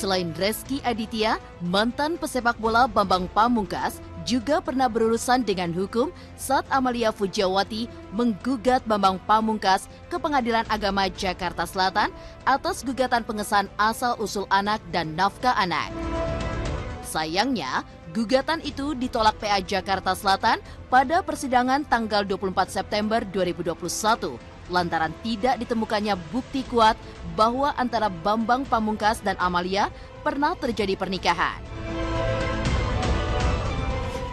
Selain Reski Aditya, mantan pesepak bola Bambang Pamungkas juga pernah berurusan dengan hukum saat Amalia Fujiawati menggugat Bambang Pamungkas ke Pengadilan Agama Jakarta Selatan atas gugatan pengesahan asal-usul anak dan nafkah anak. Sayangnya, gugatan itu ditolak PA Jakarta Selatan pada persidangan tanggal 24 September 2021 lantaran tidak ditemukannya bukti kuat bahwa antara Bambang Pamungkas dan Amalia pernah terjadi pernikahan.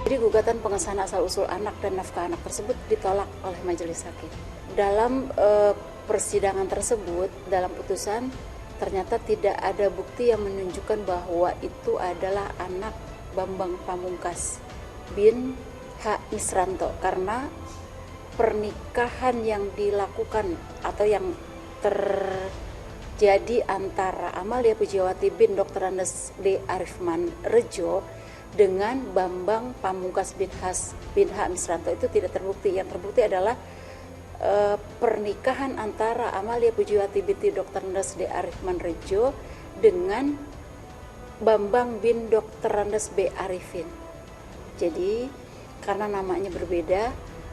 Jadi gugatan pengesahan asal-usul anak dan nafkah anak tersebut ditolak oleh majelis hakim. Dalam persidangan tersebut, dalam putusan ternyata tidak ada bukti yang menunjukkan bahwa itu adalah anak Bambang Pamungkas bin H. Misranto karena pernikahan yang dilakukan atau yang terjadi antara Amalia Fujiawati bin Dr. Andes D. Arifman Rejo dengan Bambang Pamungkas bin H. Misranto itu tidak terbukti. Yang terbukti adalah pernikahan antara Amalia Fujiawati binti Dr. Andes D. Arifman Rejo dengan Bambang bin Dr. Andes B. Arifin. Jadi karena namanya berbeda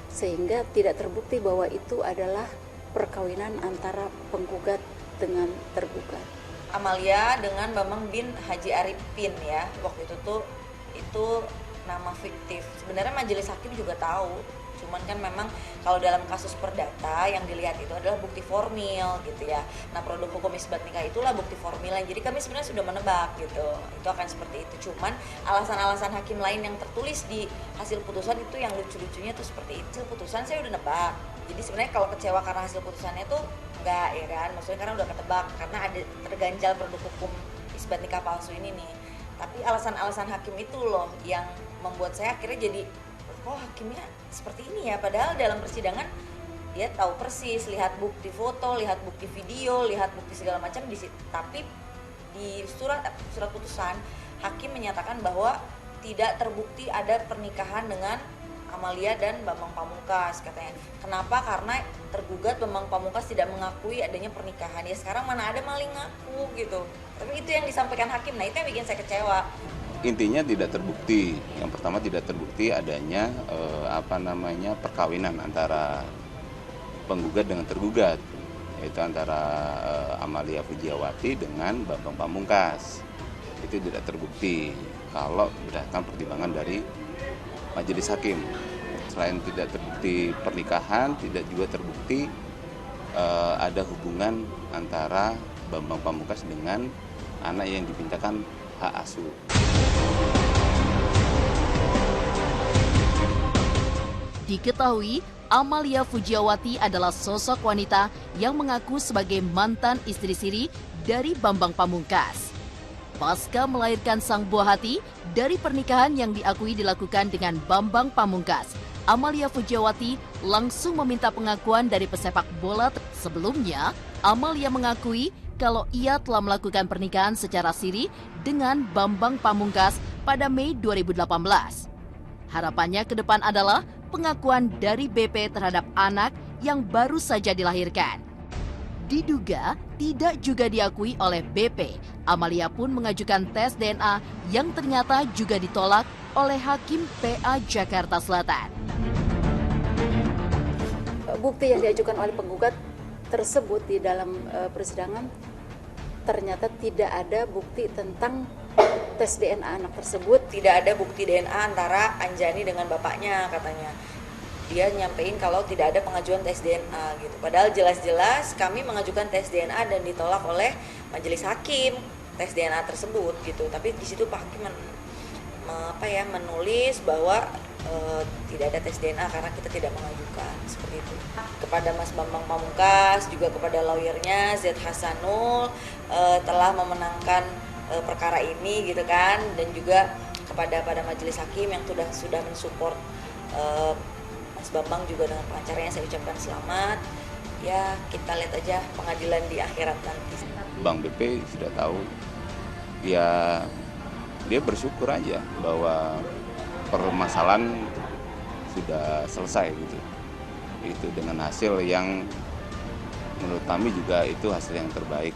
sehingga tidak terbukti bahwa itu adalah perkawinan antara penggugat dengan tergugat. Amalia dengan Bambang bin Haji Arifin ya, waktu itu nama fiktif. Sebenarnya majelis hakim juga tahu, cuman kan memang kalau dalam kasus perdata yang dilihat itu adalah bukti formil gitu ya. Nah, produk hukum isbat nikah itulah bukti formilnya. Jadi kami sebenarnya sudah menebak gitu, itu akan seperti itu. Cuman alasan-alasan hakim lain yang tertulis di hasil putusan itu yang lucu-lucunya tuh seperti itu. Putusan saya udah nebak. Jadi sebenarnya kalau kecewa karena hasil putusannya tuh enggak ya kan, maksudnya karena udah ketebak karena ada terganjal produk hukum isbat nikah palsu ini nih. Tapi alasan-alasan hakim itu loh yang membuat saya akhirnya jadi oh hakimnya seperti ini ya, padahal dalam persidangan dia tahu persis, lihat bukti foto, lihat bukti video, lihat bukti segala macam di situ. Tapi di surat putusan hakim menyatakan bahwa tidak terbukti ada pernikahan dengan Amalia dan Bambang Pamungkas katanya. Kenapa? Karena tergugat Bambang Pamungkas tidak mengakui adanya pernikahan. Ya sekarang mana ada maling ngaku gitu. Tapi itu yang disampaikan hakim. Nah, itu yang bikin saya kecewa. Intinya tidak terbukti. Yang pertama tidak terbukti adanya perkawinan antara penggugat dengan tergugat, yaitu antara Amalia Fujiawati dengan Bambang Pamungkas. Itu tidak terbukti kalau berdasarkan pertimbangan dari majelis hakim. Selain tidak terbukti pernikahan, tidak juga terbukti ada hubungan antara Bambang Pamungkas dengan anak yang dipintakan hak asuh. Diketahui, Amalia Fujiawati adalah sosok wanita yang mengaku sebagai mantan istri siri dari Bambang Pamungkas. Pasca melahirkan sang buah hati dari pernikahan yang diakui dilakukan dengan Bambang Pamungkas, Amalia Fujiawati langsung meminta pengakuan dari pesepak bola. Sebelumnya, Amalia mengakui kalau ia telah melakukan pernikahan secara siri dengan Bambang Pamungkas pada Mei 2018. Harapannya ke depan adalah pengakuan dari BP terhadap anak yang baru saja dilahirkan. Diduga tidak juga diakui oleh BP, Amalia pun mengajukan tes DNA yang ternyata juga ditolak oleh Hakim PA Jakarta Selatan. Bukti yang diajukan oleh penggugat tersebut di dalam persidangan ternyata tidak ada bukti tentang tes DNA anak tersebut. Tidak ada bukti DNA antara Anjani dengan bapaknya katanya. Dia nyampein kalau tidak ada pengajuan tes DNA gitu. Padahal jelas-jelas kami mengajukan tes DNA dan ditolak oleh majelis hakim tes DNA tersebut gitu. Tapi di situ Pak Hakim menulis bahwa tidak ada tes DNA karena kita tidak mengajukan seperti itu. Kepada Mas Bambang Pamungkas juga kepada lawyernya Z Hasanul telah memenangkan perkara ini gitu kan, dan juga kepada majelis hakim yang sudah mensupport Mas Bambang juga dengan pengacaranya saya ucapkan selamat. Ya kita lihat aja pengadilan di akhirat nanti. Bang BP sudah tahu, ya dia bersyukur aja bahwa permasalahan sudah selesai gitu. Itu dengan hasil yang menurut kami juga itu hasil yang terbaik.